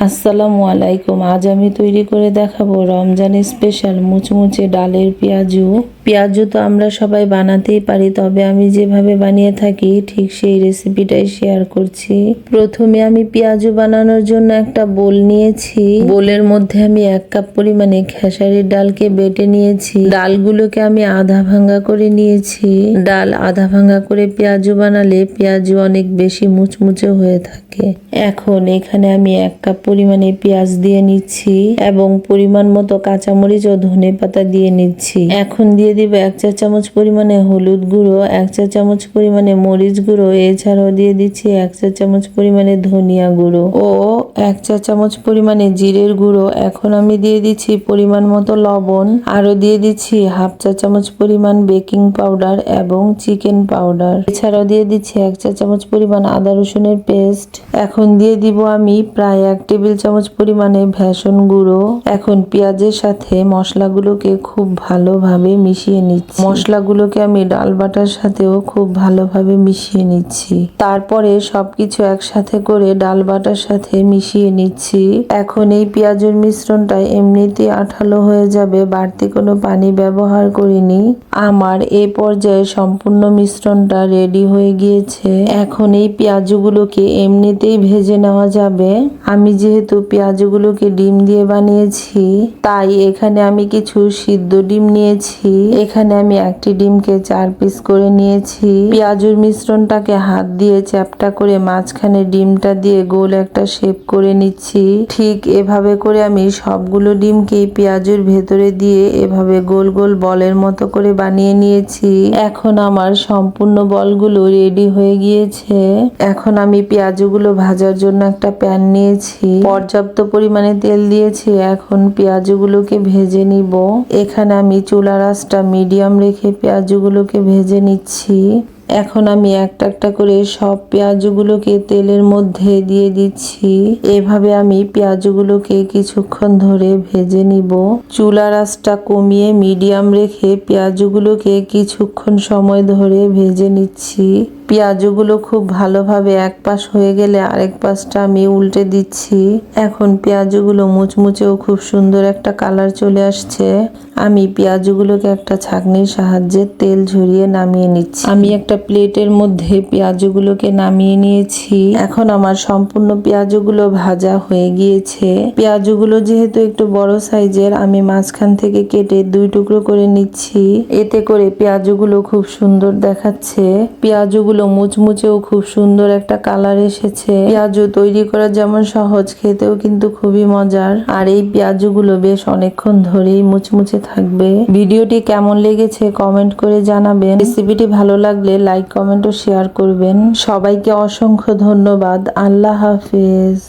আসসালামু আলাইকুম। আজ আমি তৈরি করে দেখাবো রমজান স্পেশাল মুচমুচে ডালের পেঁয়াজু। পেঁয়াজু তো আমরা সবাই বানাতেই পারি, তবে আমি যেভাবে বানিয়ে থাকি ঠিক সেই রেসিপিটাই শেয়ার করছি। প্রথমে আমি পেঁয়াজু বানানোর জন্য একটা বোল নিয়েছি। বোলের মধ্যে আমি 1 কাপ পরিমাণে খেসারির ডালকে বেটে নিয়েছি। ডালগুলোকে আমি আধা ভাঙা করে নিয়েছি। ডাল আধা ভাঙা করে পেঁয়াজু বানালে পেঁয়াজু অনেক বেশি মুচমুচে হয়ে থাকে। এখন এখানে আমি 1 কাপ পরিমাণে পেঁয়াজ দিয়ে নিচ্ছি এবং পরিমাণ মতো কাঁচামরিচ ও ধনেপাতা দিয়ে নিচ্ছি। এখন দিয়ে দিব 1 চা চামচ পরিমাণে হলুদ গুঁড়ো, 1 চা চামচ পরিমাণে মরিচ গুঁড়ো, এছাড়াও দিয়ে দিচ্ছি 1 চা চামচ পরিমাণে ধনিয়া গুঁড়ো ও 1 চা চামচ পরিমাণে জিরের গুঁড়ো। এখন আমি দিয়ে দিচ্ছি পরিমাণ মতো লবণ, আরো দিয়ে দিচ্ছি 1/2 চা চামচ পরিমাণ বেকিং পাউডার এবং চিকেন পাউডার। এছাড়াও দিয়ে দিচ্ছি 1 চা চামচ পরিমাণ আদা রসুনের পেস্ট। এখন দিয়ে দিব আমি প্রায় 1 টেবিল চামচ পরিমাণে ভেষন গুঁড়ো। এখন পেঁয়াজের সাথে মশলাগুলোকে খুব ভালোভাবে মিশিয়ে নিচ্ছি। মশলাগুলোকে আমি ডাল বাটার সাথেও খুব ভালোভাবে মিশিয়ে নিচ্ছি। তারপরে সবকিছু একসাথে করে ডাল বাটার সাথে মিশিয়ে নিচ্ছি। এখন এই পেঁয়াজের মিশ্রণটা এমনিতেই আঠালো হয়ে যাবে, বাড়তি কোনো পানি ব্যবহার করিনি। আমার এই পর্যায়ে সম্পূর্ণ মিশ্রণটা রেডি হয়ে গিয়েছে। এখন এই পেঁয়াজগুলোকে এমনিতেই ভেজে নেওয়া যাবে। আমি যেহেতু পেঁয়াজগুলোকে ডিম দিয়ে বানিয়েছি, তাই এখানে আমি কিছু সিদ্ধ ডিম নিয়েছি। এখানে আমি একটি ডিমকে 4 পিস করে নিয়েছি। পেঁয়াজুর মিশ্রণটাকে হাত দিয়ে চ্যাপ্টা করে মাঝখানে ডিমটা দিয়ে গোল একটা শেপ করে নিচ্ছি। ঠিক এভাবে করে আমি সবগুলো ডিমকে পেঁয়াজুর ভেতরে দিয়ে এভাবে গোল গোল বলের মতো করে বানিয়ে নিয়েছি। এখন আমার সম্পূর্ণ বলগুলো রেডি হয়ে গিয়েছে। এখন আমি পেঁয়াজগুলো ভাজার জন্য একটা প্যান নিয়েছি, পর্যাপ্ত পরিমাণে তেল দিয়েছি। এখন পেঁয়াজগুলোকে ভেজে নিব। এখানে আমি চুলার আঁচটা মিডিয়াম রেখে পেঁয়াজগুলোকে ভেজে নিচ্ছি। এখন আমি একটা একটা করে সব পেঁয়াজগুলোকে তেলের মধ্যে দিয়ে দিচ্ছি। এভাবে আমি পেঁয়াজগুলোকে কিছুক্ষণ ধরে ভেজে নিব। চুলার আঁচটা কমিয়ে মিডিয়াম রেখে পেঁয়াজগুলোকে কিছুক্ষণ সময় ধরে ভেজে নিচ্ছি। পেঁয়াজগুলো খুব ভালোভাবে এক পাশ হয়ে গেলে আরেক পাশটা আমি উল্টে দিচ্ছি। এখন পেঁয়াজগুলো মুচমুচে ও খুব সুন্দর একটা কালার চলে আসছে। আমি পেঁয়াজগুলোকে একটা ছাঁকনির সাহায্যে তেল ঝরিয়ে নামিয়ে নিচ্ছি। আমি একটা প্লেটের মধ্যে পেঁয়াজগুলোকে নামিয়ে নিয়েছি। এখন আমার সম্পূর্ণ পেঁয়াজগুলো ভাজা হয়ে গিয়েছে। পেঁয়াজগুলো যেহেতু একটু বড় সাইজের, আমি মাঝখান থেকে কেটে 2 টুকরো করে নিচ্ছি। এতে করে পেঁয়াজগুলো খুব সুন্দর দেখাচ্ছে। পেঁয়াজগুলো মুচমুচে ও খুব সুন্দর একটা কালার এসেছে। পেঁয়াজু তৈরি করা যেমন সহজ, খেতেও কিন্তু খুবই মজার। আর এই পেঁয়াজগুলো বেশ অনেকক্ষণ ধরেই মুচমুচে থাকবে। ভিডিওটি কেমন লেগেছে কমেন্ট করে জানাবেন। রেসিপিটি ভালো লাগলে লাইক, কমেন্ট ও শেয়ার করবেন। সবাইকে অসংখ্য ধন্যবাদ। আল্লাহ হাফেজ।